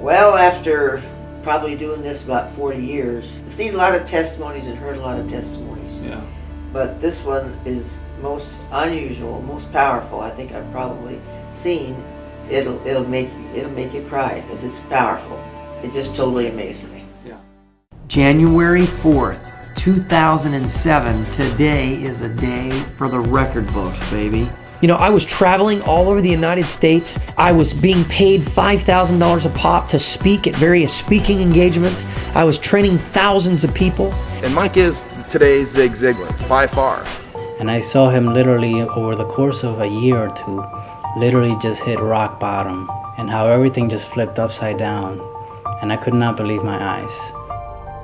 Well, after probably doing this about 40 years, I've seen a lot of testimonies and heard a lot of testimonies. Yeah. But this one is most unusual, most powerful. I think I've probably seen. It'll make you cry because it's powerful. It just totally amazes me. Yeah. January 4th, 2007. Today is a day for the record books, baby. You know, I was traveling all over the United States. I was being paid $5,000 a pop to speak at various speaking engagements. I was training thousands of people. And Mike is today's Zig Ziglar, by far. And I saw him literally over the course of a year or two, literally just hit rock bottom, and how everything just flipped upside down. And I could not believe my eyes.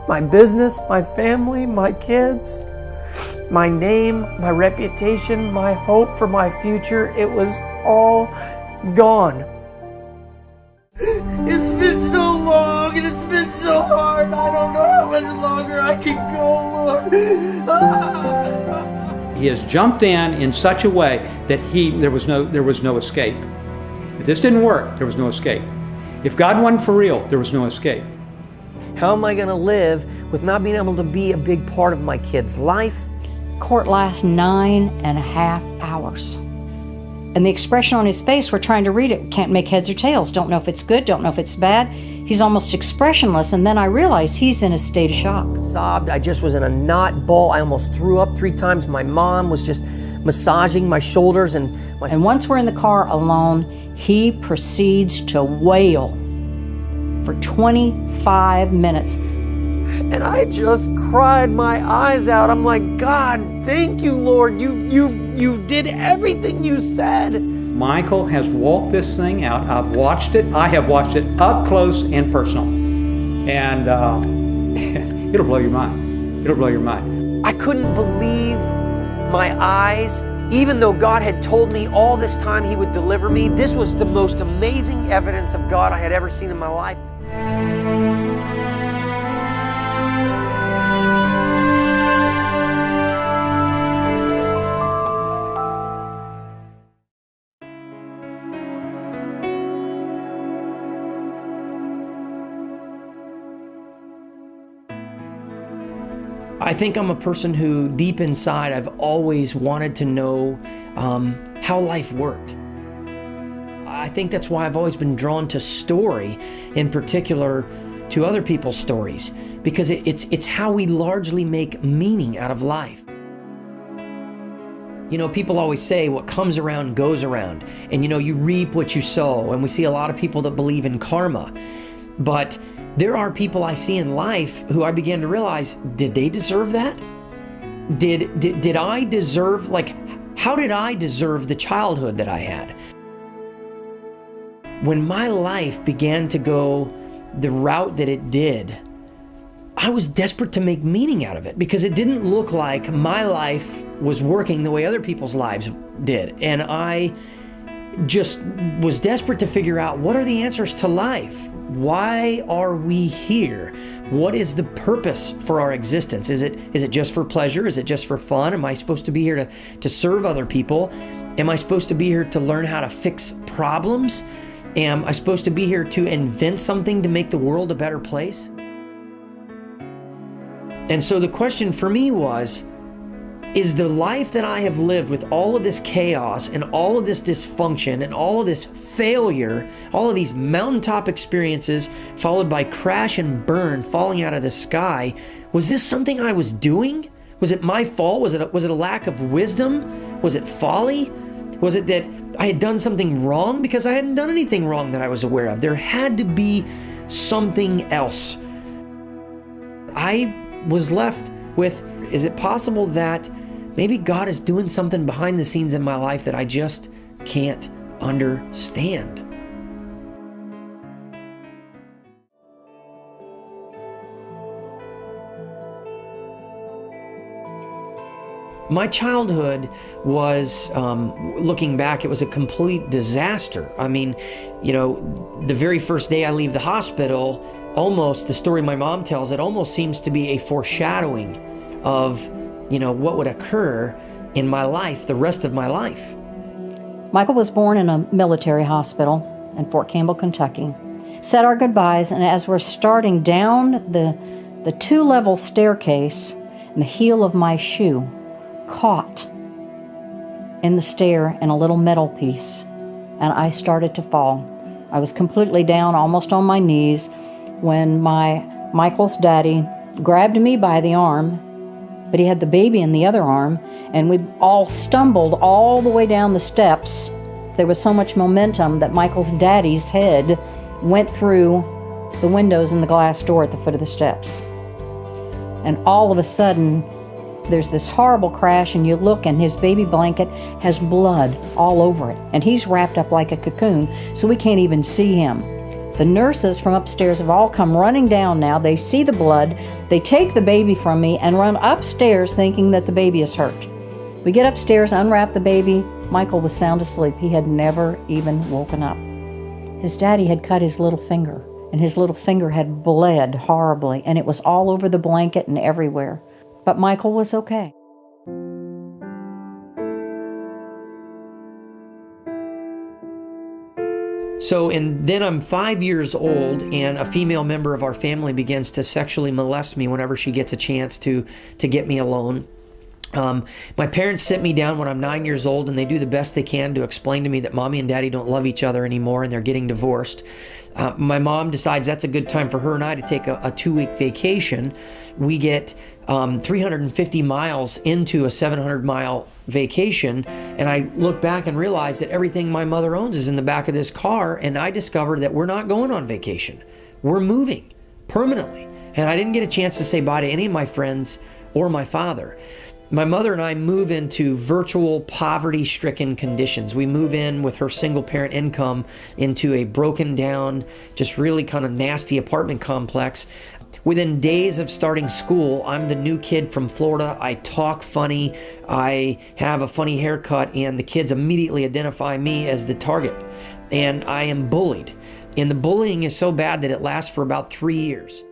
My business, my family, my kids, my name, my reputation, my hope for my future, it was all gone. It's been so long and it's been so hard. I don't know how much longer I can go, Lord. He has jumped in such a way that there was no escape. If this didn't work, there was no escape. If God wasn't for real, there was no escape. How am I going to live with not being able to be a big part of my kid's life? Court lasts 9.5 hours. And the expression on his face, we're trying to read it, can't make heads or tails, don't know if it's good, don't know if it's bad. He's almost expressionless, and then I realized he's in a state of shock. Sobbed, I just was in a knot ball. I almost threw up 3 times. My mom was just massaging my shoulders and my... And once we're in the car alone, he proceeds to wail for 25 minutes. And I just cried my eyes out. I'm like, God, thank you, Lord. You did everything you said. Michael has walked this thing out. I've watched it. I have watched it up close and personal. And it'll blow your mind. It'll blow your mind. I couldn't believe my eyes. Even though God had told me all this time He would deliver me, this was the most amazing evidence of God I had ever seen in my life. I think I'm a person who, deep inside, I've always wanted to know how life worked. I think that's why I've always been drawn to story, in particular to other people's stories, because it's how we largely make meaning out of life. You know, people always say what comes around goes around, and you know, you reap what you sow, and we see a lot of people that believe in karma. But there are people I see in life who I began to realize, did they deserve that? Did I deserve, like, how did I deserve the childhood that I had? When my life began to go the route that it did, I was desperate to make meaning out of it because it didn't look like my life was working the way other people's lives did. And I just was desperate to figure out, what are the answers to life? Why are we here? What is the purpose for our existence? Is it just for pleasure? Is it just for fun? Am I supposed to be here to serve other people? Am I supposed to be here to learn how to fix problems? Am I supposed to be here to invent something to make the world a better place? And so the question for me was, is the life that I have lived with all of this chaos and all of this dysfunction and all of this failure, all of these mountaintop experiences followed by crash and burn falling out of the sky, was this something I was doing? Was it my fault? Was it a lack of wisdom? Was it folly? Was it that I had done something wrong? Because I hadn't done anything wrong that I was aware of. There had to be something else. I was left with, is it possible that maybe God is doing something behind the scenes in my life that I just can't understand? My childhood was, looking back, it was a complete disaster. I mean, you know, the very first day I leave the hospital, almost, the story my mom tells, it almost seems to be a foreshadowing of, you know, what would occur in my life, the rest of my life. Michael was born in a military hospital in Fort Campbell, Kentucky. said our goodbyes, and as we're starting down the 2-level staircase, and the heel of my shoe caught in the stair in a little metal piece, and I started to fall. I was completely down, almost on my knees, when Michael's daddy grabbed me by the arm, but he had the baby in the other arm, and we all stumbled all the way down the steps. There was so much momentum that Michael's daddy's head went through the windows in the glass door at the foot of the steps. And all of a sudden, there's this horrible crash, and you look, and his baby blanket has blood all over it, and he's wrapped up like a cocoon, so we can't even see him. The nurses from upstairs have all come running down now. They see the blood, they take the baby from me and run upstairs thinking that the baby is hurt. We get upstairs, unwrap the baby. Michael was sound asleep. He had never even woken up. His daddy had cut his little finger, and his little finger had bled horribly, and it was all over the blanket and everywhere. But Michael was okay. So, and then I'm 5 years old, and a female member of our family begins to sexually molest me whenever she gets a chance to get me alone. My parents sit me down when I'm 9 years old, and they do the best they can to explain to me that mommy and daddy don't love each other anymore and they're getting divorced. My mom decides that's a good time for her and I to take a 2-week vacation. We get 350 miles into a 700-mile vacation, and I look back and realize that everything my mother owns is in the back of this car, and I discovered that we're not going on vacation. We're moving permanently. And I didn't get a chance to say bye to any of my friends or my father. My mother and I move into virtual poverty-stricken conditions. We move in with her single-parent income into a broken down, just really kind of nasty apartment complex. Within days of starting school, I'm the new kid from Florida. I talk funny, I have a funny haircut, and the kids immediately identify me as the target. And I am bullied. And the bullying is so bad that it lasts for about 3 years.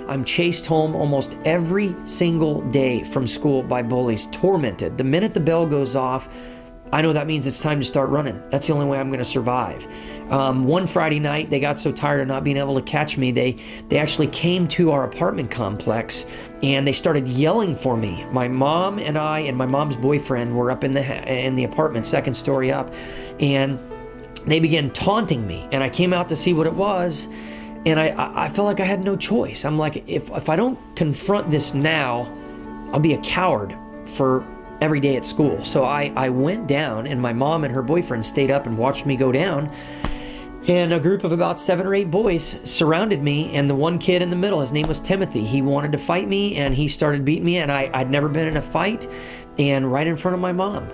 I'm chased home almost every single day from school by bullies, tormented. The minute the bell goes off, I know that means it's time to start running. That's the only way I'm going to survive. One Friday night, they got so tired of not being able to catch me, they actually came to our apartment complex and they started yelling for me. My mom and I and my mom's boyfriend were up in the apartment, second story up, and they began taunting me. And I came out to see what it was. And I felt like I had no choice. I'm like, if I don't confront this now, I'll be a coward for every day at school. So I went down, and my mom and her boyfriend stayed up and watched me go down. And a group of about 7 or 8 boys surrounded me, and the one kid in the middle, his name was Timothy. He wanted to fight me, and he started beating me, and I'd never been in a fight, and right in front of my mom.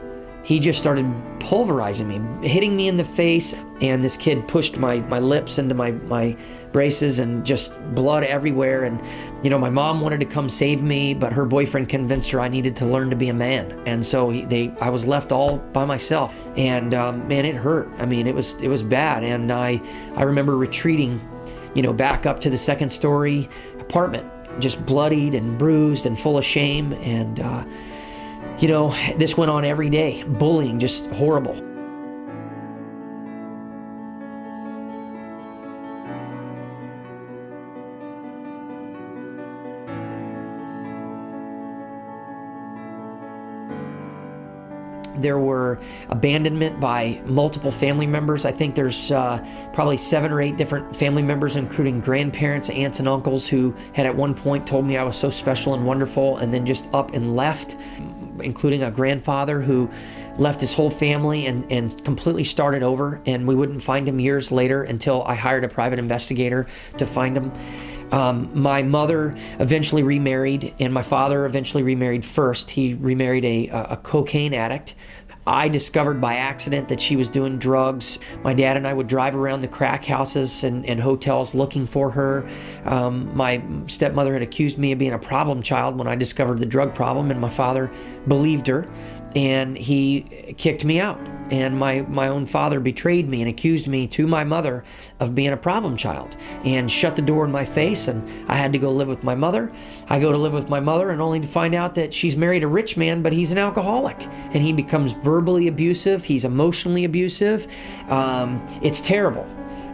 He just started pulverizing me, hitting me in the face, and this kid pushed my lips into my braces and just blood everywhere. And, you know, my mom wanted to come save me, but her boyfriend convinced her I needed to learn to be a man. And so I was left all by myself. And man, it hurt. I mean, it was bad. And I remember retreating, you know, back up to the second story apartment, just bloodied and bruised and full of shame. And, you know, this went on every day. Bullying, just horrible. There were abandonment by multiple family members. I think there's probably 7 or 8 different family members, including grandparents, aunts, and uncles who had at one point told me I was so special and wonderful and then just up and left, including a grandfather who left his whole family and completely started over, and we wouldn't find him years later until I hired a private investigator to find him. My mother eventually remarried, and my father eventually remarried first. He remarried a cocaine addict. I discovered by accident that she was doing drugs. My dad and I would drive around the crack houses and hotels looking for her. My stepmother had accused me of being a problem child when I discovered the drug problem, and my father believed her, and he kicked me out. and my own father betrayed me and accused me to my mother of being a problem child and shut the door in my face, and I had to go live with my mother. I go to live with my mother and only to find out that she's married a rich man, but he's an alcoholic, and he becomes verbally abusive, he's emotionally abusive. It's terrible.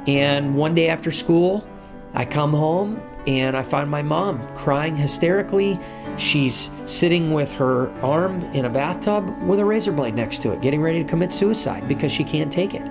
And one day after school, I come home and I find my mom crying hysterically. She's sitting with her arm in a bathtub with a razor blade next to it, getting ready to commit suicide because she can't take it.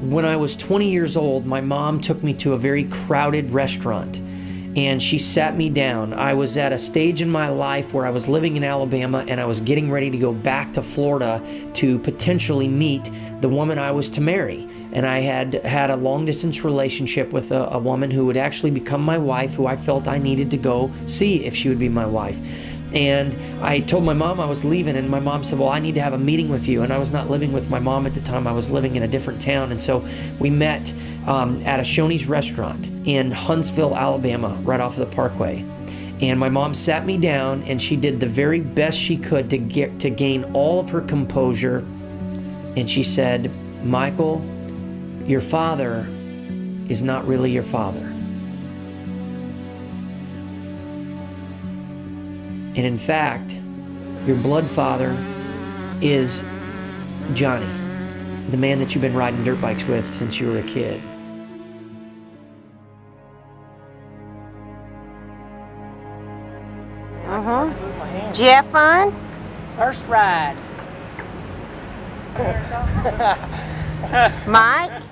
When I was 20 years old, my mom took me to a very crowded restaurant and she sat me down. I was at a stage in my life where I was living in Alabama and I was getting ready to go back to Florida to potentially meet the woman I was to marry. And I had had a long distance relationship with a woman who would actually become my wife, who I felt I needed to go see if she would be my wife. And I told my mom I was leaving, and my mom said, well, I need to have a meeting with you. And I was not living with my mom at the time. I was living in a different town. And so we met at a Shoney's restaurant in Huntsville, Alabama, right off of the Parkway. And my mom sat me down and she did the very best she could to gain all of her composure. And she said, Michael, your father is not really your father. And in fact, your blood father is Johnny, the man that you've been riding dirt bikes with since you were a kid. Did you have fun? First ride. Mike?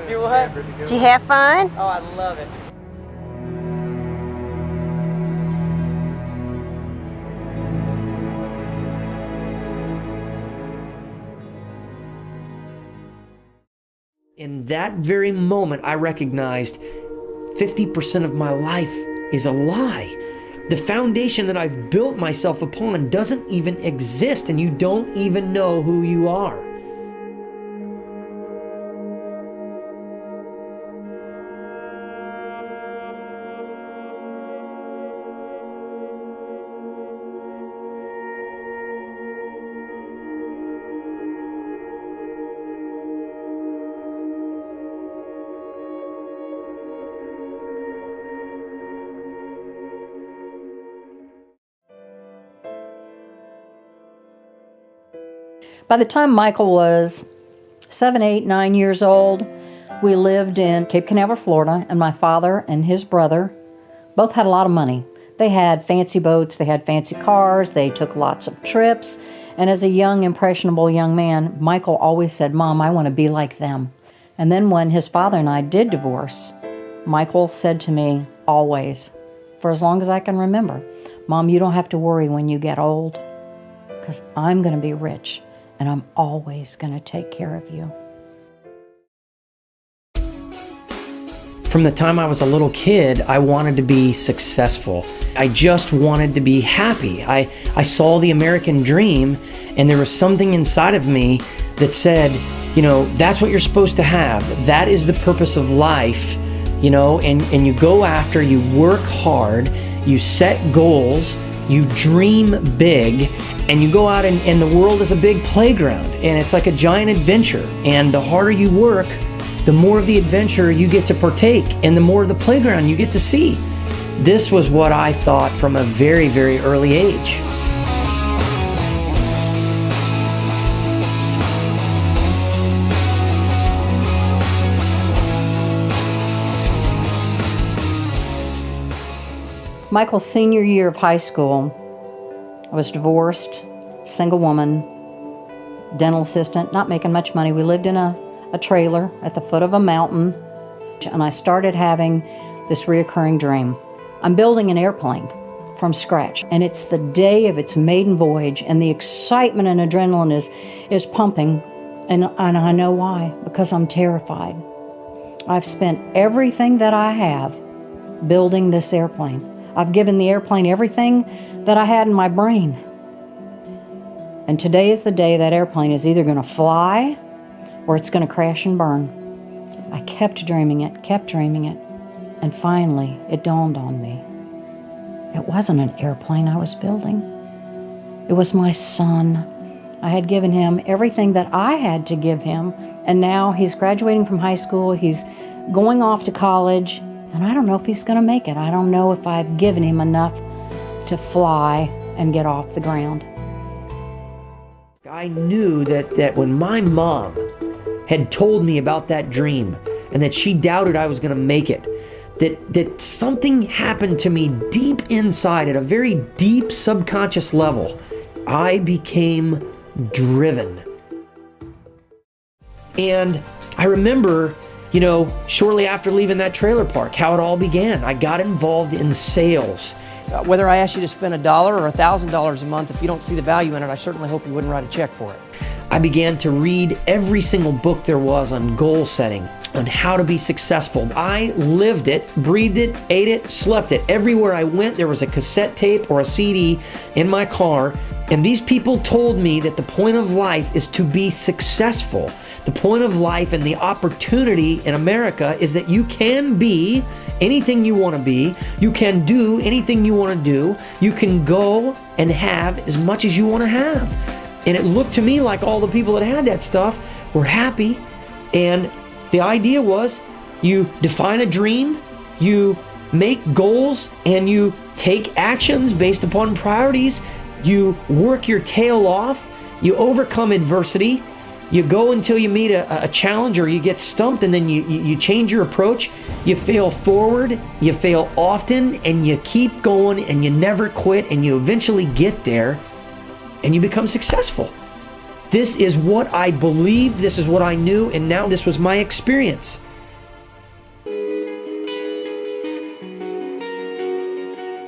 Do what? Did you have fun? Oh, I love it. In that very moment, I recognized 50% of my life is a lie. The foundation that I've built myself upon doesn't even exist, and you don't even know who you are. By the time Michael was 7, 8, 9 years old, we lived in Cape Canaveral, Florida, and my father and his brother both had a lot of money. They had fancy boats, they had fancy cars, they took lots of trips, and as a young, impressionable young man, Michael always said, Mom, I want to be like them. And then when his father and I did divorce, Michael said to me always, for as long as I can remember, Mom, you don't have to worry when you get old, because I'm going to be rich. And I'm always going to take care of you. From the time I was a little kid, I wanted to be successful. I just wanted to be happy. I saw the American dream, and there was something inside of me that said, you know, that's what you're supposed to have. That is the purpose of life, you know, and you go after, you work hard, you set goals, you dream big, and you go out and the world is a big playground, and it's like a giant adventure. And the harder you work, the more of the adventure you get to partake, and the more of the playground you get to see. This was what I thought from a very, very early age. Michael's senior year of high school, I was divorced, single woman, dental assistant, not making much money. We lived in a trailer at the foot of a mountain, and I started having this reoccurring dream. I'm building an airplane from scratch, and it's the day of its maiden voyage, and the excitement and adrenaline is pumping, and I know why, because I'm terrified. I've spent everything that I have building this airplane. I've given the airplane everything that I had in my brain. And today is the day that airplane is either going to fly or it's going to crash and burn. I kept dreaming it, and finally it dawned on me. It wasn't an airplane I was building. It was my son. I had given him everything that I had to give him, and now he's graduating from high school, he's going off to college, and I don't know if he's going to make it. I don't know if I've given him enough to fly and get off the ground. I knew that when my mom had told me about that dream and that she doubted I was going to make it, that something happened to me deep inside at a very deep subconscious level. I became driven. And I remember, shortly after leaving that trailer park, how it all began. I got involved in sales. Whether I ask you to spend $1 or $1,000 a month, if you don't see the value in it, I certainly hope you wouldn't write a check for it. I began to read every single book there was on goal setting, on how to be successful. I lived it, breathed it, ate it, slept it. Everywhere I went, there was a cassette tape or a CD in my car, and these people told me that the point of life is to be successful. The point of life and the opportunity in America is that you can be anything you want to be. You can do anything you want to do. You can go and have as much as you want to have. And it looked to me like all the people that had that stuff were happy. And the idea was you define a dream, you make goals, and you take actions based upon priorities. You work your tail off, you overcome adversity, you go until you meet a challenge or you get stumped, and then you change your approach. You fail forward, you fail often, and you keep going, and you never quit, and you eventually get there, and you become successful. This is what I believed, this is what I knew, and now this was my experience.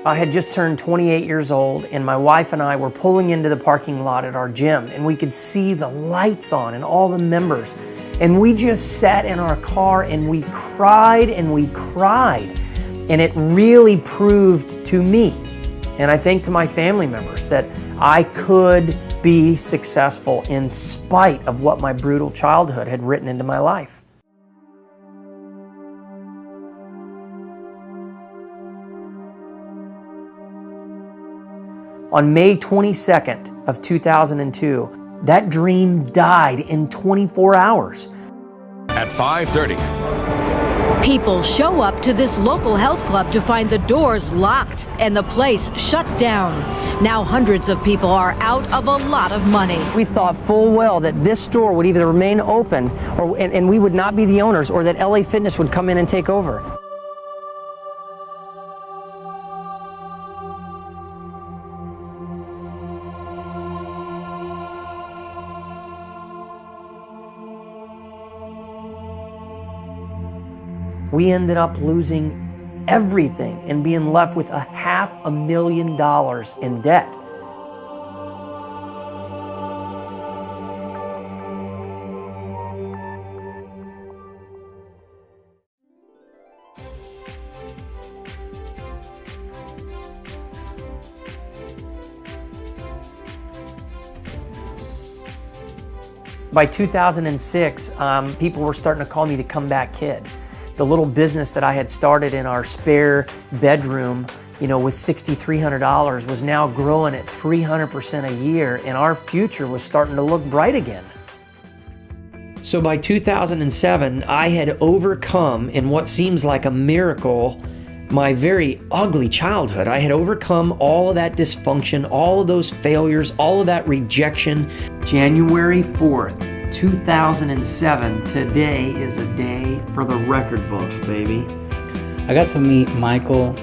I had just turned 28 years old, and my wife and I were pulling into the parking lot at our gym, and we could see the lights on and all the members. And we just sat in our car and we cried and we cried. And it really proved to me, and I think to my family members, that I could be successful in spite of what my brutal childhood had written into my life. On May 22nd of 2002, that dream died in 24 hours. At 5:30. People show up to this local health club to find the doors locked and the place shut down. Now hundreds of people are out of a lot of money. We thought full well that this store would either remain open and we would not be the owners, or that LA Fitness would come in and take over. We ended up losing everything and being left with $500,000 in debt. By 2006, people were starting to call me the comeback kid. The little business that I had started in our spare bedroom, with $6,300 was now growing at 300% a year, and our future was starting to look bright again. So by 2007, I had overcome, in what seems like a miracle, my very ugly childhood. I had overcome all of that dysfunction, all of those failures, all of that rejection. January 4th, 2007, today is a day for the record books, baby. I got to meet Michael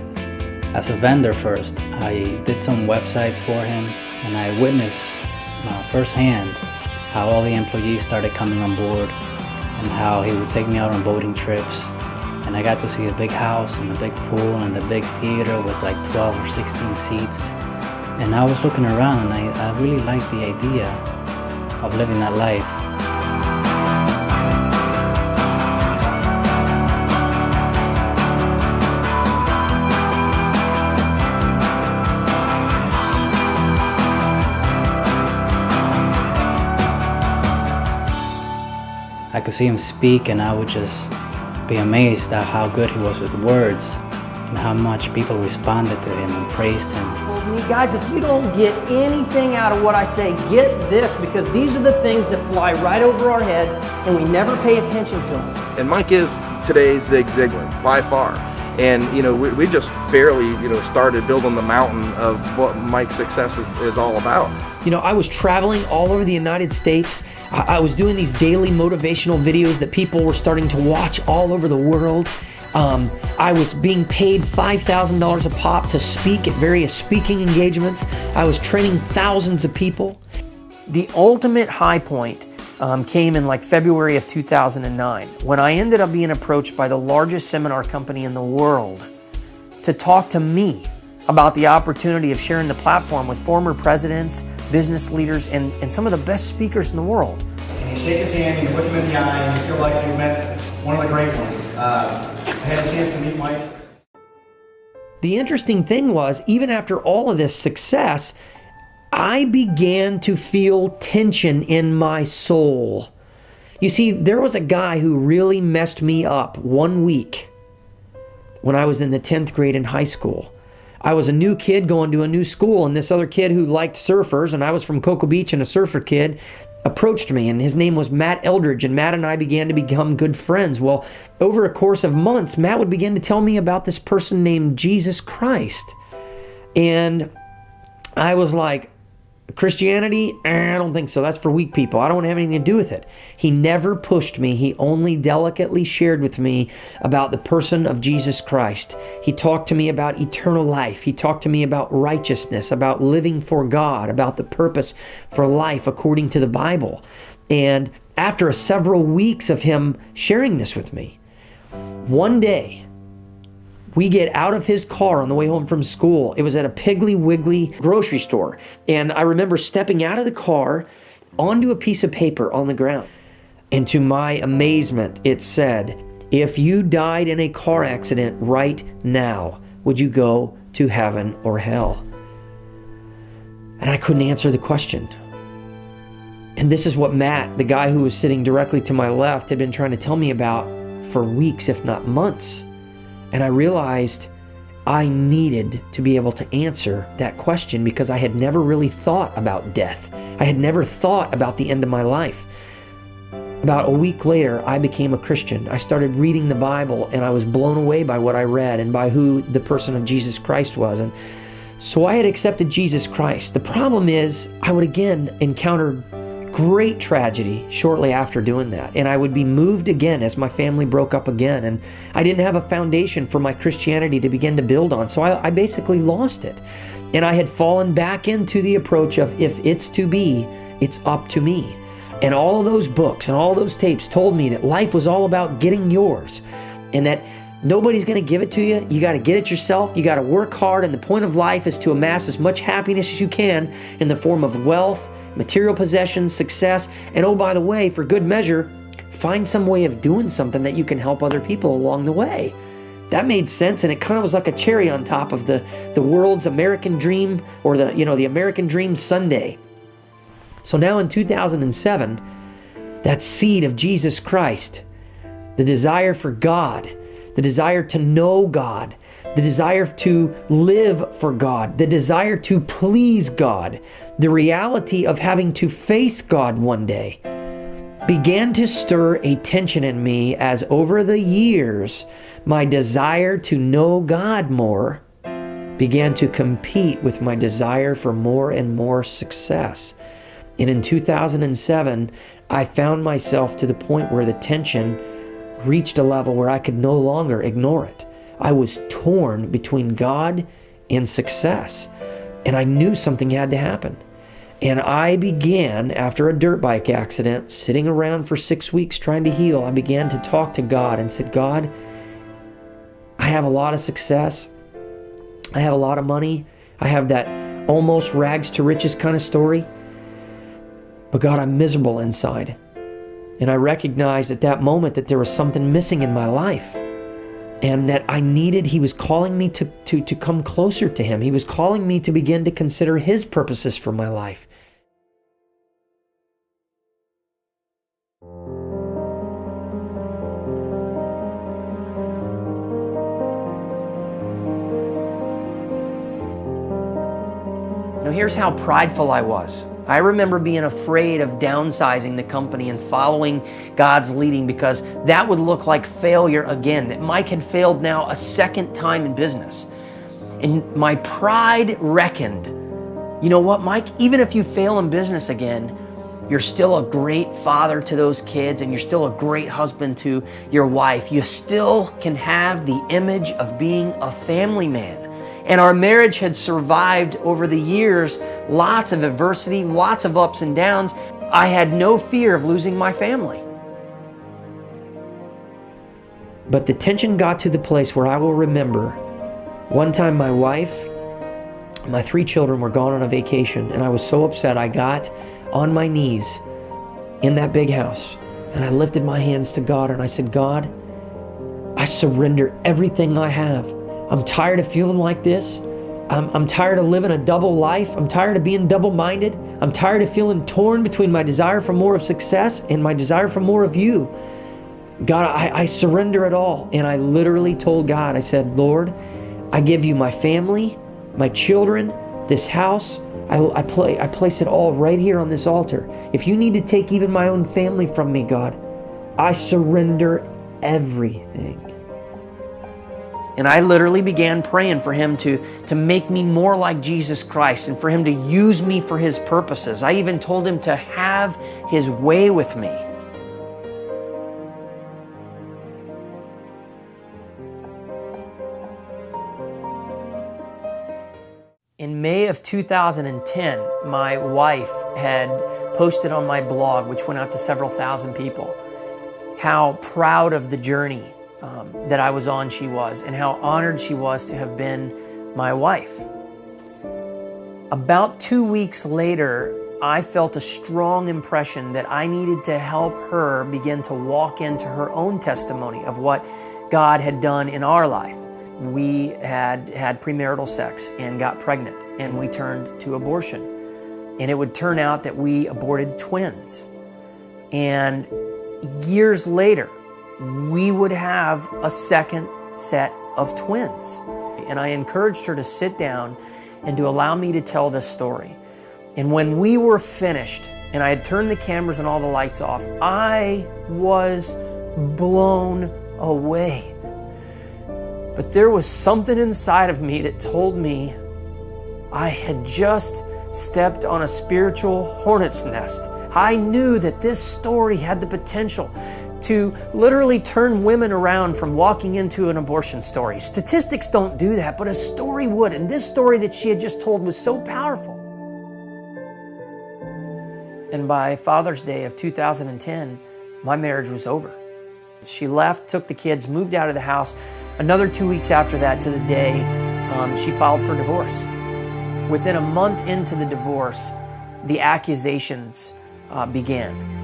as a vendor first. I did some websites for him, and I witnessed firsthand how all the employees started coming on board and how he would take me out on boating trips. And I got to see the big house and the big pool and the big theater with like 12 or 16 seats. And I was looking around, and I really liked the idea of living that life. I could see him speak, and I would just be amazed at how good he was with words and how much people responded to him and praised him. Guys, if you don't get anything out of what I say, get this, because these are the things that fly right over our heads and we never pay attention to them. And Mike is today's Zig Ziglar, by far. And, you know, we just barely, started building the mountain of what Mike's success is all about. You know, I was traveling all over the United States. I was doing these daily motivational videos that people were starting to watch all over the world. I was being paid $5,000 a pop to speak at various speaking engagements. I was training thousands of people. The ultimate high point came in like February of 2009, when I ended up being approached by the largest seminar company in the world to talk to me about the opportunity of sharing the platform with former presidents, business leaders, and some of the best speakers in the world. And you shake his hand and you look him in the eye and you feel like you met one of the great ones. I had a chance to meet Mike. The interesting thing was, even after all of this success, I began to feel tension in my soul. You see, there was a guy who really messed me up one week when I was in the 10th grade in high school. I was a new kid going to a new school, and this other kid who liked surfers, and I was from Cocoa Beach and a surfer kid, approached me, and his name was Matt Eldridge, and Matt and I began to become good friends. Well, over a course of months, Matt would begin to tell me about this person named Jesus Christ. And I was like, Christianity? I don't think so. That's for weak people. I don't want to have anything to do with it. He never pushed me. He only delicately shared with me about the person of Jesus Christ. He talked to me about eternal life. He talked to me about righteousness, about living for God, about the purpose for life according to the Bible. And after several weeks of him sharing this with me, one day, we get out of his car on the way home from school. It was at a Piggly Wiggly grocery store. And I remember stepping out of the car onto a piece of paper on the ground. And to my amazement, it said, "If you died in a car accident right now, would you go to heaven or hell?" And I couldn't answer the question. And this is what Matt, the guy who was sitting directly to my left, had been trying to tell me about for weeks, if not months. And I realized I needed to be able to answer that question because I had never really thought about death. I had never thought about the end of my life. About a week later, I became a Christian. I started reading the Bible, and I was blown away by what I read and by who the person of Jesus Christ was. And so I had accepted Jesus Christ. The problem is, I would again encounter great tragedy shortly after doing that. And I would be moved again as my family broke up again. And I didn't have a foundation for my Christianity to begin to build on. So I basically lost it. And I had fallen back into the approach of, if it's to be, it's up to me. And all of those books and all those tapes told me that life was all about getting yours. And that nobody's going to give it to you. You got to get it yourself. You got to work hard. And the point of life is to amass as much happiness as you can in the form of wealth, material possessions, success, and oh, by the way, for good measure, find some way of doing something that you can help other people along the way. That made sense, and it kind of was like a cherry on top of the world's American dream, or the American dream sundae. So now in 2007, that seed of Jesus Christ, the desire for God, the desire to know God, the desire to live for God, the desire to please God, the reality of having to face God one day, began to stir a tension in me as over the years, my desire to know God more began to compete with my desire for more and more success. And in 2007, I found myself to the point where the tension reached a level where I could no longer ignore it. I was torn between God in success. And I knew something had to happen. And I began, after a dirt bike accident, sitting around for 6 weeks trying to heal, I began to talk to God and said, God, I have a lot of success. I have a lot of money. I have that almost rags to riches kind of story. But God, I'm miserable inside. And I recognized at that moment that there was something missing in my life. And that I needed, He was calling me to come closer to Him. He was calling me to begin to consider His purposes for my life. Now here's how prideful I was. I remember being afraid of downsizing the company and following God's leading because that would look like failure again, that Mike had failed now a second time in business. And my pride reckoned, you know what, Mike, even if you fail in business again, you're still a great father to those kids and you're still a great husband to your wife. You still can have the image of being a family man. And our marriage had survived over the years, lots of adversity, lots of ups and downs. I had no fear of losing my family. But the tension got to the place where I will remember one time my wife, my 3 children were gone on a vacation, and I was so upset I got on my knees in that big house and I lifted my hands to God and I said, God, I surrender everything I have. I'm tired of feeling like this. I'm tired of living a double life. I'm tired of being double-minded. I'm tired of feeling torn between my desire for more of success and my desire for more of you. God, I surrender it all. And I literally told God, I said, Lord, I give you my family, my children, this house. I place it all right here on this altar. If you need to take even my own family from me, God, I surrender everything. And I literally began praying for Him to make me more like Jesus Christ and for Him to use me for His purposes. I even told Him to have His way with me. In May of 2010, my wife had posted on my blog, which went out to several thousand people, how proud of the journey that I was on she was, and how honored she was to have been my wife. About 2 weeks later, I felt a strong impression that I needed to help her begin to walk into her own testimony of what God had done in our life. We had premarital sex and got pregnant, and we turned to abortion. And it would turn out that we aborted twins. And years later, we would have a second set of twins. And I encouraged her to sit down and to allow me to tell this story. And when we were finished and I had turned the cameras and all the lights off, I was blown away. But there was something inside of me that told me I had just stepped on a spiritual hornet's nest. I knew that this story had the potential to literally turn women around from walking into an abortion story. Statistics don't do that, but a story would. And this story that she had just told was so powerful. And by Father's Day of 2010, my marriage was over. She left, took the kids, moved out of the house. Another 2 weeks after that, to the day, she filed for divorce. Within a month into the divorce, the accusations began.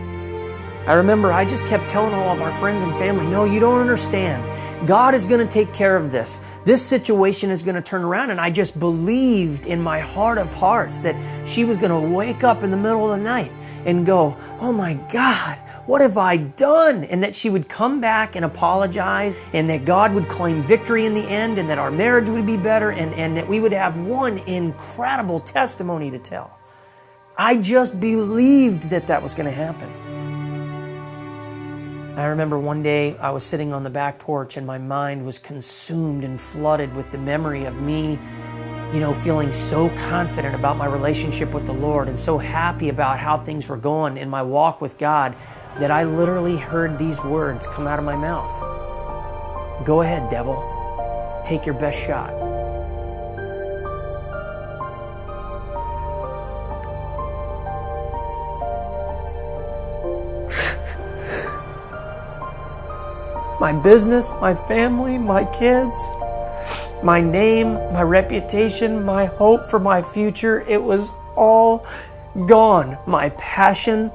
I remember I just kept telling all of our friends and family, no, you don't understand. God is going to take care of this. This situation is going to turn around. And I just believed in my heart of hearts that she was going to wake up in the middle of the night and go, oh my God, what have I done? And that she would come back and apologize, and that God would claim victory in the end, and that our marriage would be better, and that we would have one incredible testimony to tell. I just believed that that was going to happen. I remember one day I was sitting on the back porch and my mind was consumed and flooded with the memory of me, feeling so confident about my relationship with the Lord and so happy about how things were going in my walk with God that I literally heard these words come out of my mouth. Go ahead, devil. Take your best shot. my business, my family, my kids, my name, my reputation, my hope for my future. It was all gone. My passion.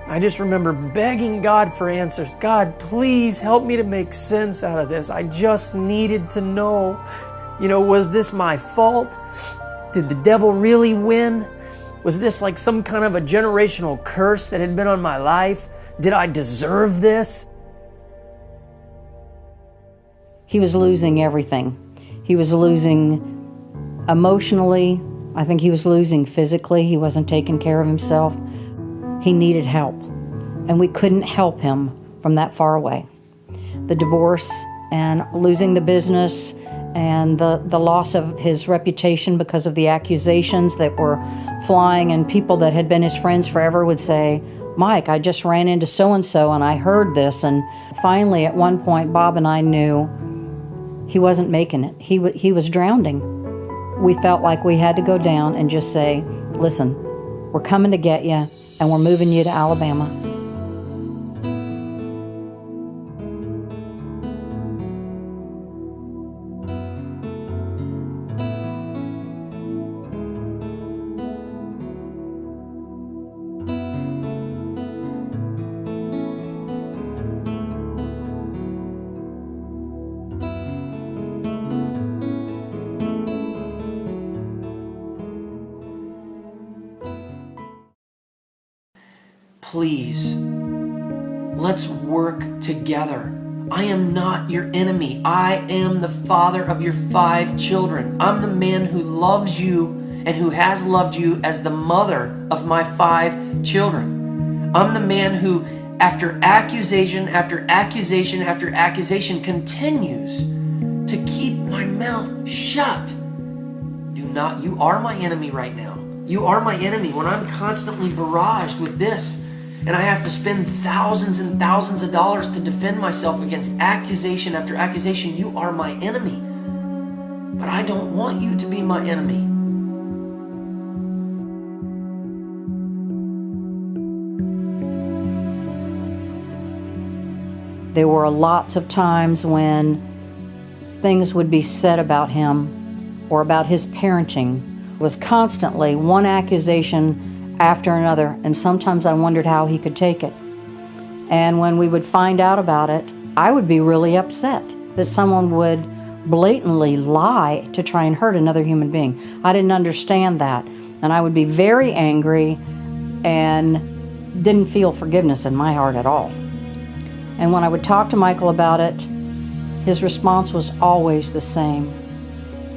I just remember begging God for answers. God, please help me to make sense out of this. I just needed to know, was this my fault? Did the devil really win? Was this like some kind of a generational curse that had been on my life? Did I deserve this? He was losing everything. He was losing emotionally. I think he was losing physically. He wasn't taking care of himself. He needed help, and we couldn't help him from that far away. The divorce and losing the business and the loss of his reputation because of the accusations that were flying, and people that had been his friends forever would say, Mike, I just ran into so-and-so and I heard this. And finally, at one point, Bob and I knew he wasn't making it. He was drowning. We felt like we had to go down and just say, listen, we're coming to get you, and we're moving you to Alabama. Please, let's work together. I am not your enemy. I am the father of your 5 children. I'm the man who loves you and who has loved you as the mother of my 5 children. I'm the man who, after accusation after accusation after accusation, continues to keep my mouth shut. You are my enemy right now. You are my enemy when I'm constantly barraged with this. And I have to spend thousands and thousands of dollars to defend myself against accusation after accusation. You are my enemy. But I don't want you to be my enemy. There were lots of times when things would be said about him or about his parenting. It was constantly one accusation after another, and sometimes I wondered how he could take it. And when we would find out about it, I would be really upset that someone would blatantly lie to try and hurt another human being. I didn't understand that, and I would be very angry and didn't feel forgiveness in my heart at all. And when I would talk to Michael about it, his response was always the same.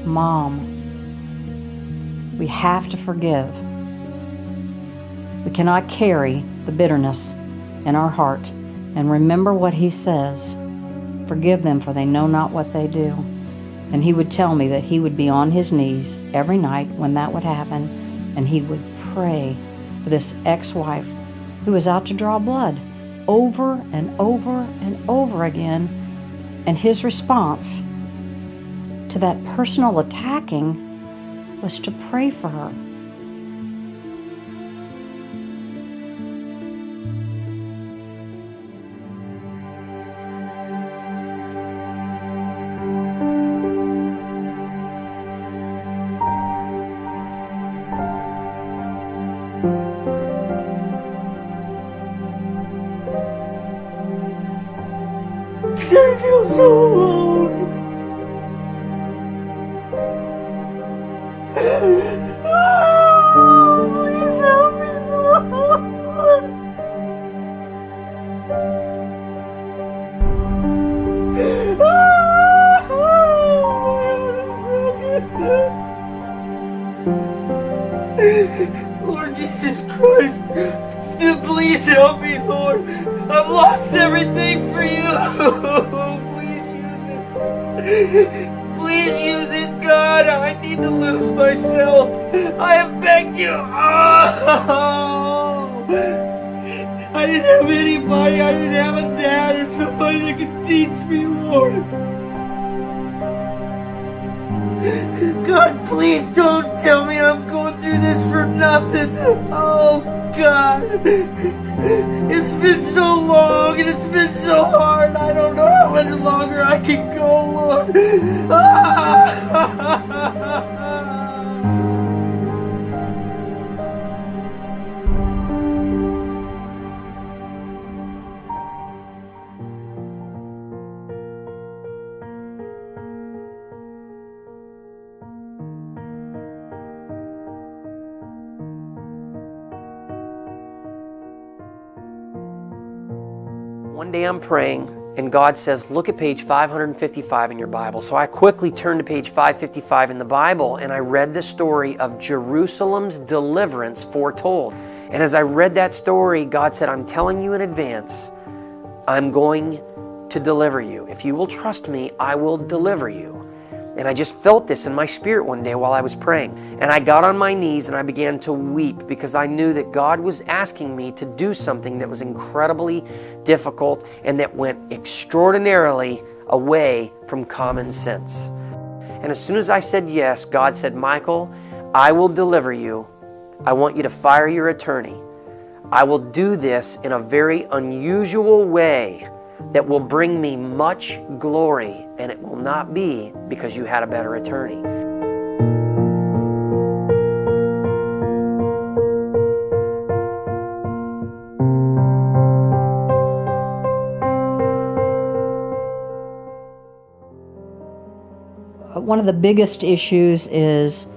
Mom, we have to forgive. We cannot carry the bitterness in our heart. And remember what he says, forgive them for they know not what they do. And he would tell me that he would be on his knees every night when that would happen, and he would pray for this ex-wife who was out to draw blood over and over and over again. And his response to that personal attacking was to pray for her. I feel so alone. Oh, please help me, Lord. Lord Jesus Christ, please help me, Lord. I've lost everything for you. Please use it. Please use it, God. I need to lose myself. I have begged you. Oh. I didn't have anybody. I didn't have a dad or somebody that could teach me, Lord. God, please don't tell me I'm going through through this for nothing. Oh, God. It's been so long and it's been so hard. I don't know how much longer I can go, Lord. One day I'm praying and God says, look at page 555 in your Bible. So I quickly turned to page 555 in the Bible and I read the story of Jerusalem's deliverance foretold. And as I read that story, God said, I'm telling you in advance, I'm going to deliver you. If you will trust me, I will deliver you. And I just felt this in my spirit one day while I was praying. And I got on my knees and I began to weep because I knew that God was asking me to do something that was incredibly difficult and that went extraordinarily away from common sense. And as soon as I said yes, God said, Michael, I will deliver you. I want you to fire your attorney. I will do this in a very unusual way that will bring me much glory, and it will not be because you had a better attorney. One of the biggest issues is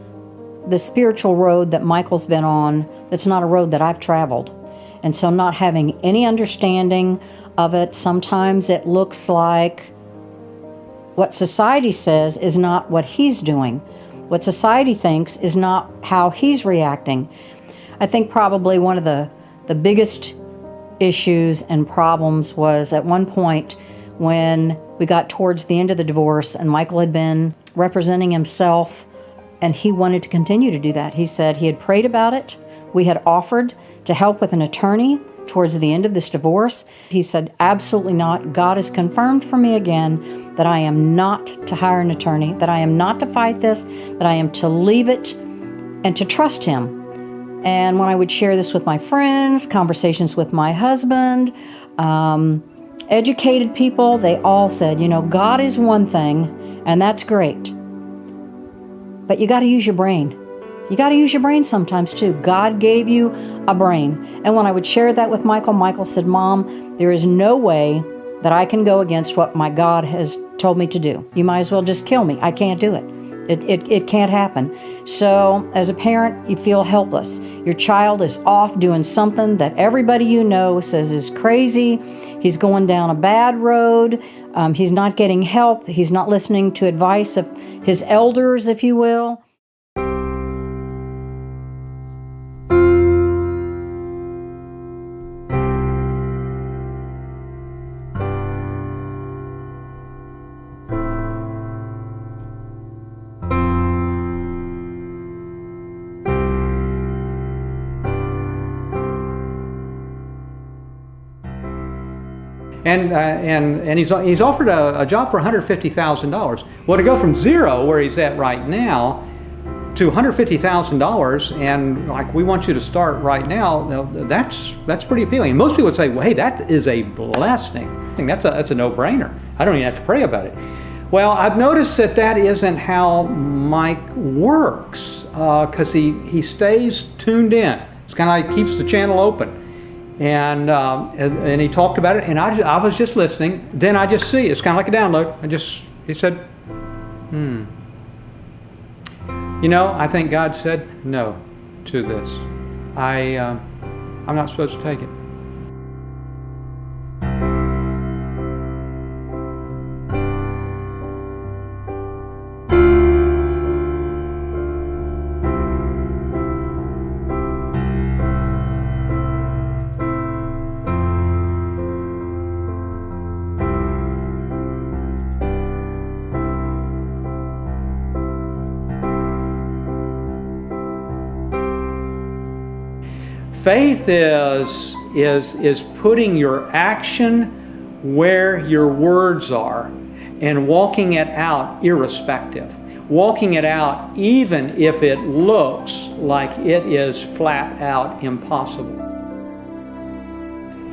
the spiritual road that Michael's been on. That's not a road that I've traveled. And so not having any understanding of it, sometimes it looks like what society says is not what he's doing. What society thinks is not how he's reacting. I think probably one of the biggest issues and problems was at one point when we got towards the end of the divorce and Michael had been representing himself and he wanted to continue to do that. He said he had prayed about it. We had offered to help with an attorney towards the end of this divorce. He said, absolutely not. God has confirmed for me again that I am not to hire an attorney, that I am not to fight this, that I am to leave it and to trust him. And when I would share this with my friends, conversations with my husband, educated people, they all said, you know, God is one thing, and that's great. But you got to use your brain. You got to use your brain sometimes too. God gave you a brain. And when I would share that with Michael, Michael said, Mom, there is no way that I can go against what my God has told me to do. You might as well just kill me. I can't do it. It can't happen. So as a parent, you feel helpless. Your child is off doing something that everybody you know says is crazy. He's going down a bad road. He's not getting help. He's not listening to advice of his elders, if you will. And he's offered a job for $150,000. Well, to go from zero, where he's at right now, to $150,000, and like, we want you to start right now, that's pretty appealing. And most people would say, well, hey, that is a blessing. That's a no-brainer. I don't even have to pray about it. Well, I've noticed that isn't how Mike works, because he stays tuned in. It's kind of like keeps the channel open. And he talked about it, and I was just listening. Then I just see, it's kind of like a download. He said, you know, I think God said no to this. I'm not supposed to take it. Faith is putting your action where your words are and walking it out irrespective. Walking it out even if it looks like it is flat out impossible.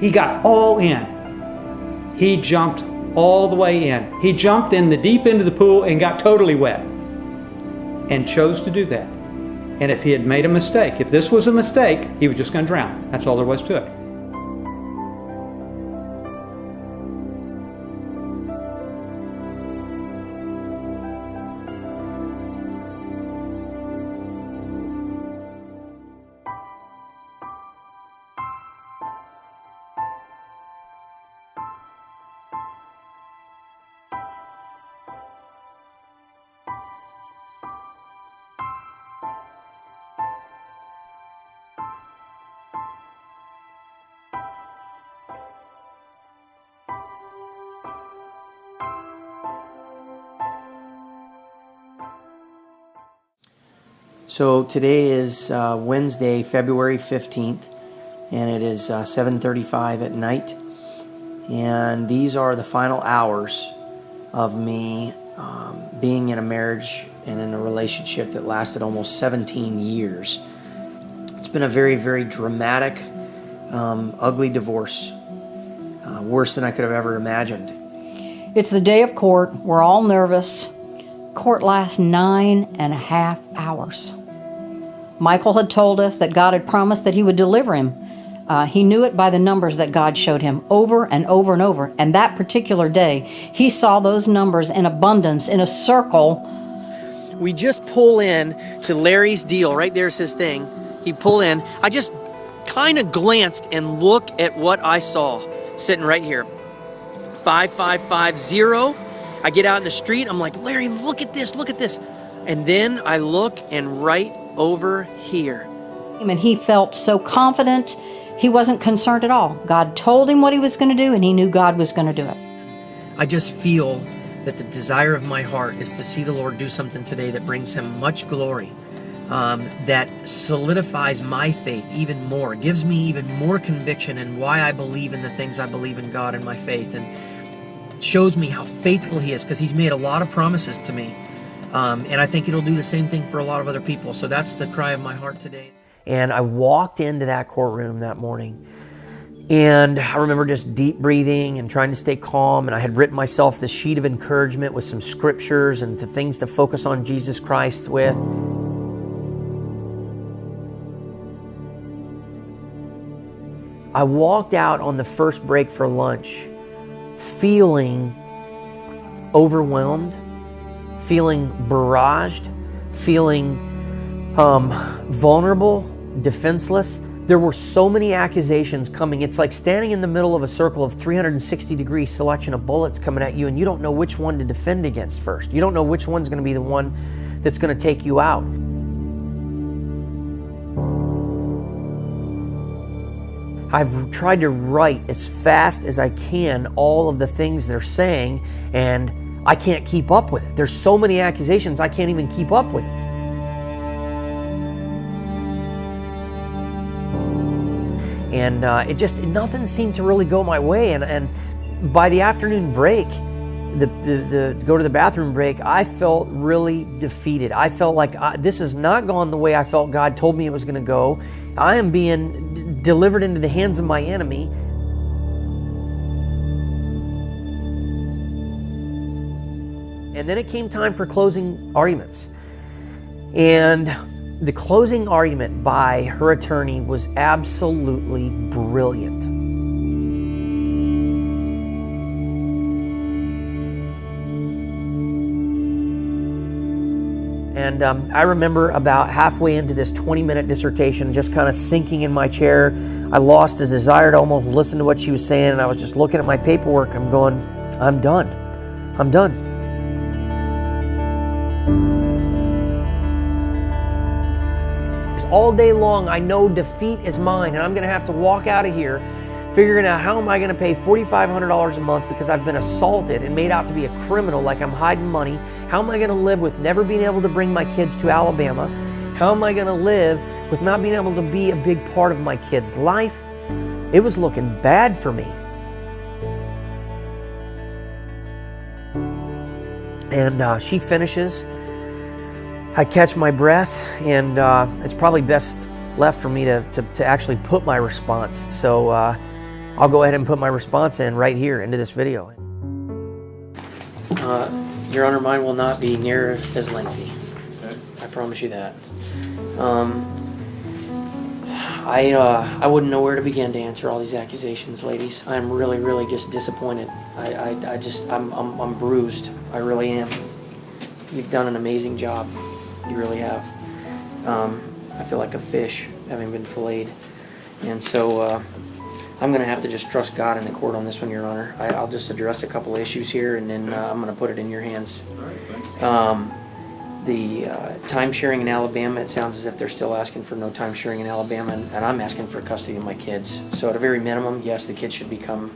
He got all in. He jumped all the way in. He jumped in the deep end of the pool and got totally wet and chose to do that. And if he had made a mistake, if this was a mistake, he was just going to drown. That's all there was to it. So today is Wednesday, February 15th, and it is 7:35 at night. And these are the final hours of me being in a marriage and in a relationship that lasted almost 17 years. It's been a very, very dramatic, ugly divorce, worse than I could have ever imagined. It's the day of court. We're all nervous. Court lasts 9.5 hours. Michael had told us that God had promised that he would deliver him. He knew it by the numbers that God showed him over and over and over. And that particular day, he saw those numbers in abundance, in a circle. We just pull in to Larry's deal. Right there's his thing. He pulled in. I just kind of glanced and looked at what I saw sitting right here. 5550. I get out in the street. I'm like, Larry, look at this. Look at this. And then I look, and right over here. And he felt so confident. He wasn't concerned at all. God told him what he was going to do, and he knew God was going to do it. I just feel that the desire of my heart is to see the Lord do something today that brings him much glory, that solidifies my faith even more, gives me even more conviction in why I believe in the things I believe in God and my faith, and shows me how faithful he is, because he's made a lot of promises to me. And I think it'll do the same thing for a lot of other people. So that's the cry of my heart today. And I walked into that courtroom that morning, and I remember just deep breathing and trying to stay calm. And I had written myself this sheet of encouragement with some scriptures and things to focus on Jesus Christ with. I walked out on the first break for lunch feeling overwhelmed, feeling barraged, feeling vulnerable, defenseless. There were so many accusations coming. It's like standing in the middle of a circle of 360-degree selection of bullets coming at you, and you don't know which one to defend against first. You don't know which one's going to be the one that's going to take you out. I've tried to write as fast as I can all of the things they're saying, and I can't keep up with it. There's so many accusations, I can't even keep up with it. And nothing seemed to really go my way. And by the afternoon break, the go to the bathroom break, I felt really defeated. I felt like this has not gone the way I felt God told me it was going to go. I am being delivered into the hands of my enemy. And then it came time for closing arguments. And the closing argument by her attorney was absolutely brilliant. And I remember about halfway into this 20-minute dissertation, just kind of sinking in my chair. I lost a desire to almost listen to what she was saying, and I was just looking at my paperwork. I'm going, I'm done. I'm done. All day long, I know defeat is mine, and I'm going to have to walk out of here figuring out how am I going to pay $4,500 a month because I've been assaulted and made out to be a criminal, like I'm hiding money. How am I going to live with never being able to bring my kids to Alabama? How am I going to live with not being able to be a big part of my kids' life? It was looking bad for me. And she finishes. I catch my breath, and it's probably best left for me to actually put my response. So I'll go ahead and put my response in right here into this video. Your Honor, mine will not be near as lengthy. Okay. I promise you that. I wouldn't know where to begin to answer all these accusations, ladies. I'm really, really just disappointed. I'm bruised. I really am. You've done an amazing job. You really have. I feel like a fish having been filleted. And so I'm going to have to just trust God in the court on this one, Your Honor. I'll just address a couple of issues here, and then I'm going to put it in your hands. All right, thanks. The time sharing in Alabama, it sounds as if they're still asking for no time sharing in Alabama, and I'm asking for custody of my kids. So at a very minimum, yes, the kids should be coming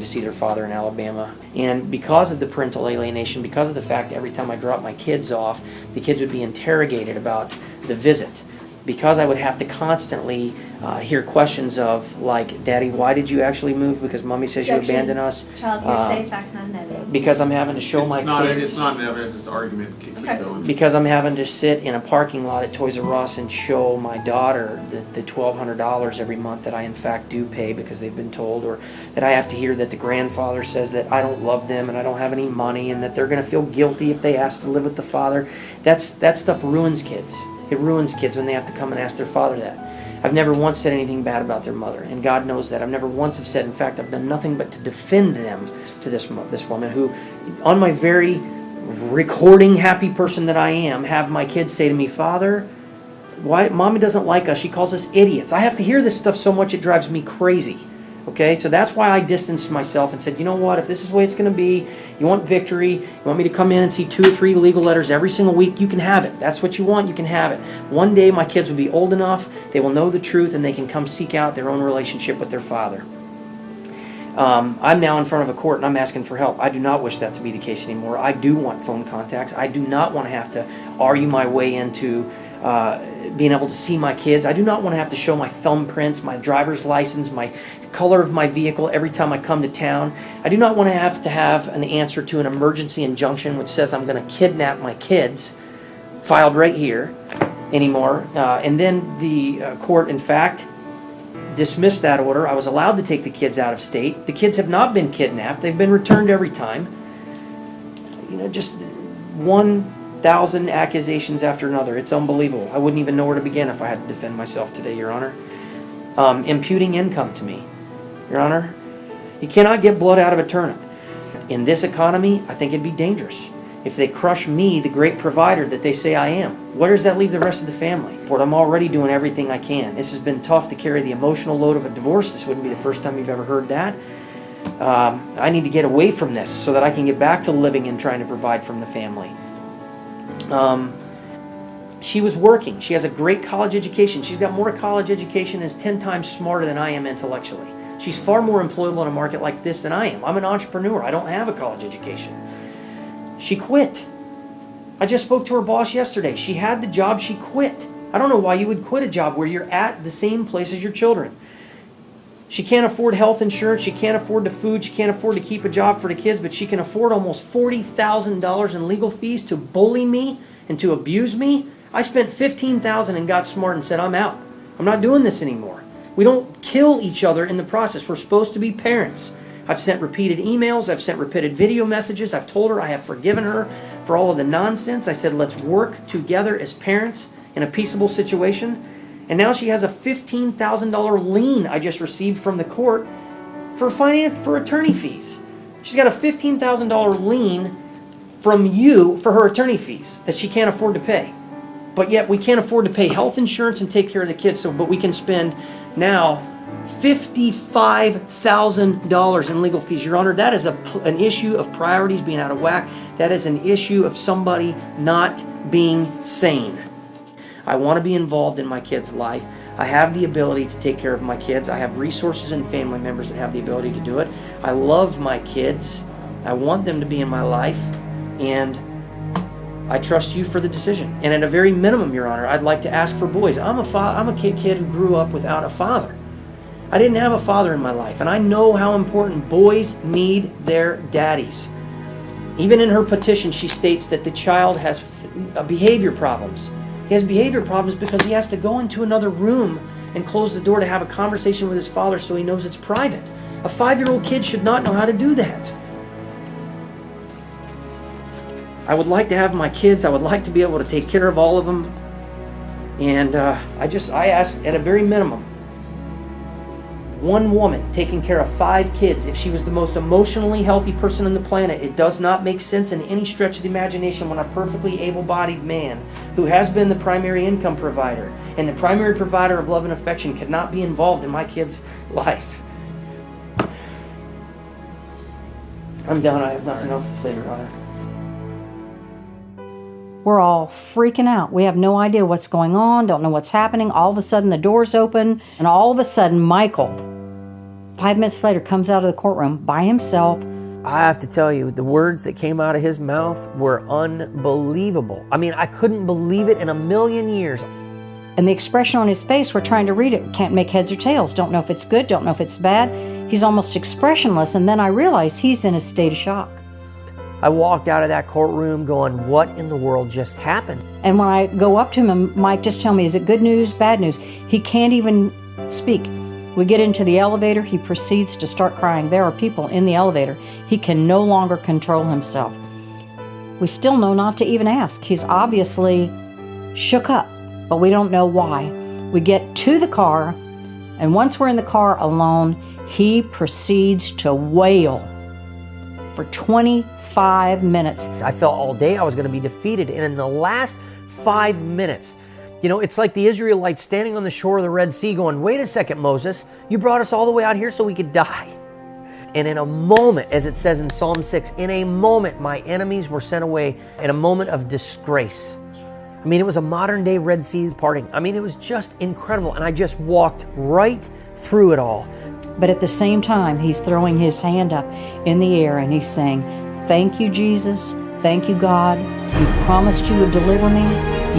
to see their father in Alabama. And because of the parental alienation, because of the fact that every time I drop my kids off, the kids would be interrogated about the visit. Because I would have to constantly hear questions of, like, Daddy, why did you actually move? Because Mommy says you abandoned us. Child hearsay, facts not in evidence. Because I'm having to show my kids. It's not an evidence, it's argument. Keep going. Because I'm having to sit in a parking lot at Toys R Us and show my daughter the $1,200 every month that I in fact do pay because they've been told, or that I have to hear that the grandfather says that I don't love them and I don't have any money and that they're going to feel guilty if they ask to live with the father. That stuff ruins kids. It ruins kids when they have to come and ask their father that. I've never once said anything bad about their mother, and God knows that. I've never once have said, in fact, I've done nothing but to defend them to this woman who, on my very recording happy person that I am, have my kids say to me, Father, why Mommy doesn't like us? She calls us idiots. I have to hear this stuff so much it drives me crazy. Okay, so that's why I distanced myself and said, you know what, if this is the way it's going to be, you want victory, you want me to come in and see 2 or 3 legal letters every single week, you can have it. That's what you want, you can have it. One day my kids will be old enough, they will know the truth, and they can come seek out their own relationship with their father. I'm now in front of a court and I'm asking for help. I do not wish that to be the case anymore. I do want phone contacts. I do not want to have to argue my way into being able to see my kids. I do not want to have to show my thumbprints, my driver's license, my color of my vehicle every time I come to town. I do not want to have an answer to an emergency injunction which says I'm going to kidnap my kids, filed right here, anymore. And then the court, in fact, dismissed that order. I was allowed to take the kids out of state. The kids have not been kidnapped. They've been returned every time. You know, just 1,000 accusations after another. It's unbelievable. I wouldn't even know where to begin if I had to defend myself today, Your Honor. Imputing income to me. Your Honor, you cannot get blood out of a turnip. In this economy, I think it'd be dangerous. If they crush me, the great provider that they say I am, where does that leave the rest of the family? But I'm already doing everything I can. This has been tough to carry the emotional load of a divorce. This wouldn't be the first time you've ever heard that. I need to get away from this so that I can get back to living and trying to provide from the family. She was working. She has a great college education. She's got more college education and is 10 times smarter than I am intellectually. She's far more employable in a market like this than I am. I'm an entrepreneur. I don't have a college education. She quit. I just spoke to her boss yesterday. She had the job. She quit. I don't know why you would quit a job where you're at the same place as your children. She can't afford health insurance. She can't afford the food. She can't afford to keep a job for the kids, but she can afford almost $40,000 in legal fees to bully me and to abuse me. I spent $15,000 and got smart and said, I'm out. I'm not doing this anymore. We don't kill each other in the process. We're supposed to be parents. I've sent repeated emails. I've sent repeated video messages. I've told her I have forgiven her for all of the nonsense. I said, let's work together as parents in a peaceable situation. And now she has a $15,000 lien I just received from the court for attorney fees. She's got a $15,000 lien from you for her attorney fees that she can't afford to pay. But yet we can't afford to pay health insurance and take care of the kids, but we can spend now $55,000 in legal fees. Your Honor, that is an issue of priorities being out of whack. That is an issue of somebody not being sane. I want to be involved in my kids' life. I have the ability to take care of my kids. I have resources and family members that have the ability to do it. I love my kids. I want them to be in my life, and I trust you for the decision. And at a very minimum, Your Honor, I'd like to ask for boys. I'm a kid who grew up without a father. I didn't have a father in my life, and I know how important boys need their daddies. Even in her petition, she states that the child has behavior problems. He has behavior problems because he has to go into another room and close the door to have a conversation with his father so he knows it's private. A 5-year-old kid should not know how to do that. I would like to have my kids. I would like to be able to take care of all of them. And I asked, at a very minimum, one woman taking care of 5 kids, if she was the most emotionally healthy person on the planet, it does not make sense in any stretch of the imagination when a perfectly able-bodied man who has been the primary income provider and the primary provider of love and affection could not be involved in my kid's life. I'm done. I have nothing else to say, Your Honor. We're all freaking out. We have no idea what's going on, don't know what's happening. All of a sudden the doors open, and all of a sudden Michael, 5 minutes later, comes out of the courtroom by himself. I have to tell you, the words that came out of his mouth were unbelievable. I mean, I couldn't believe it in a million years. And the expression on his face, we're trying to read it, can't make heads or tails, don't know if it's good, don't know if it's bad. He's almost expressionless, and then I realize he's in a state of shock. I walked out of that courtroom going, what in the world just happened? And when I go up to him, and Mike, just tell me, is it good news, bad news? He can't even speak. We get into the elevator, he proceeds to start crying. There are people in the elevator. He can no longer control himself. We still know not to even ask. He's obviously shook up, but we don't know why. We get to the car, and once we're in the car alone, he proceeds to wail for 25 minutes. I felt all day I was going to be defeated, and in the last 5 minutes, you know, it's like the Israelites standing on the shore of the Red Sea going, wait a second, Moses, you brought us all the way out here so we could die. And in a moment, as it says in Psalm 6, in a moment my enemies were sent away, in a moment of disgrace. I mean, it was a modern day Red Sea parting. I mean, it was just incredible, and I just walked right through it all. But at the same time, he's throwing his hand up in the air and he's saying, thank you, Jesus. Thank you, God. You promised you would deliver me.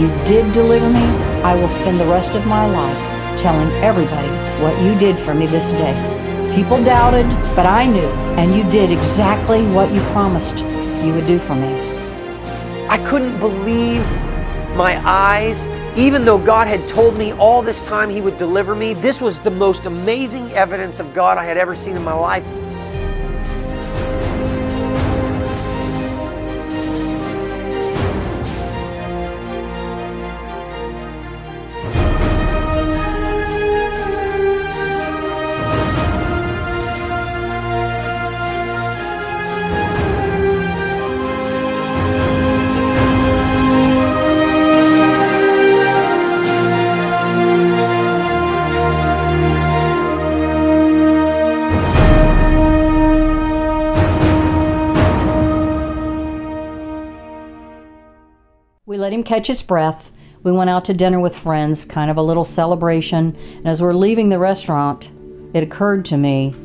You did deliver me. I will spend the rest of my life telling everybody what you did for me this day. People doubted, but I knew, and you did exactly what you promised you would do for me. I couldn't believe my eyes. Even though God had told me all this time He would deliver me, this was the most amazing evidence of God I had ever seen in my life. We let him catch his breath. We went out to dinner with friends, kind of a little celebration. And as we're leaving the restaurant, it occurred to me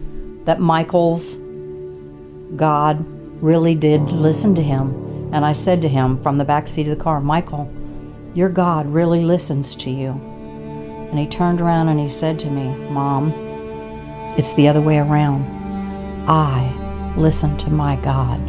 that Michael's God really did listen to him. And I said to him from the back seat of the car, Michael, your God really listens to you. And he turned around and he said to me, Mom, it's the other way around. I listen to my God.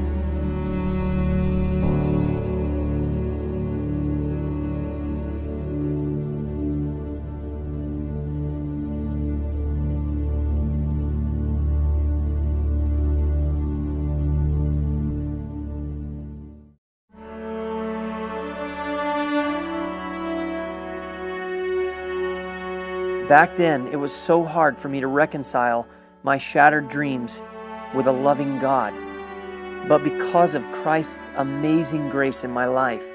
Back then, it was so hard for me to reconcile my shattered dreams with a loving God. But because of Christ's amazing grace in my life,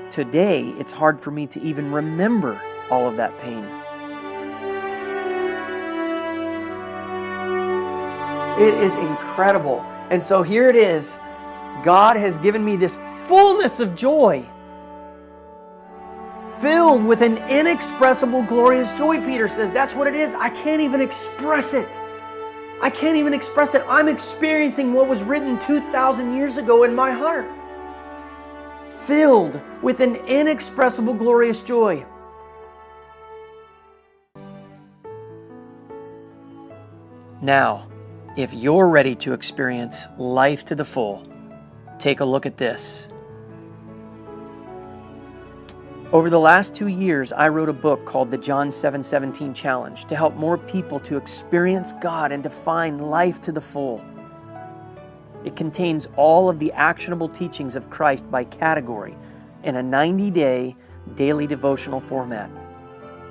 today it's hard for me to even remember all of that pain. It is incredible. And so here it is. God has given me this fullness of joy, filled with an inexpressible, glorious joy, Peter says. That's what it is. I can't even express it. I can't even express it. I'm experiencing what was written 2,000 years ago in my heart. Filled with an inexpressible, glorious joy. Now, if you're ready to experience life to the full, take a look at this. Over the last 2 years, I wrote a book called the John 7:17 Challenge to help more people to experience God and to find life to the full. It contains all of the actionable teachings of Christ by category in a 90-day daily devotional format.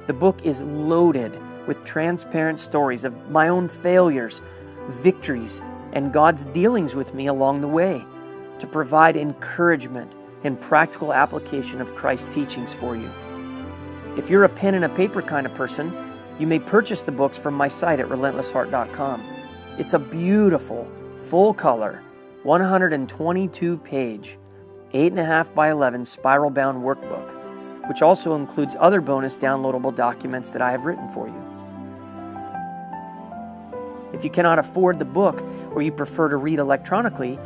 The book is loaded with transparent stories of my own failures, victories, and God's dealings with me along the way to provide encouragement and practical application of Christ's teachings for you. If you're a pen and a paper kind of person, you may purchase the books from my site at relentlessheart.com. It's a beautiful, full-color, 122-page, 8.5 by 11 spiral-bound workbook, which also includes other bonus downloadable documents that I have written for you. If you cannot afford the book or you prefer to read electronically,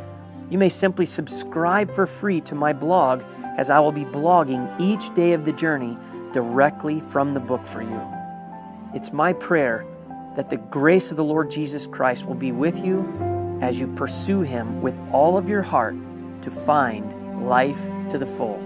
you may simply subscribe for free to my blog, as I will be blogging each day of the journey directly from the book for you. It's my prayer that the grace of the Lord Jesus Christ will be with you as you pursue Him with all of your heart to find life to the full.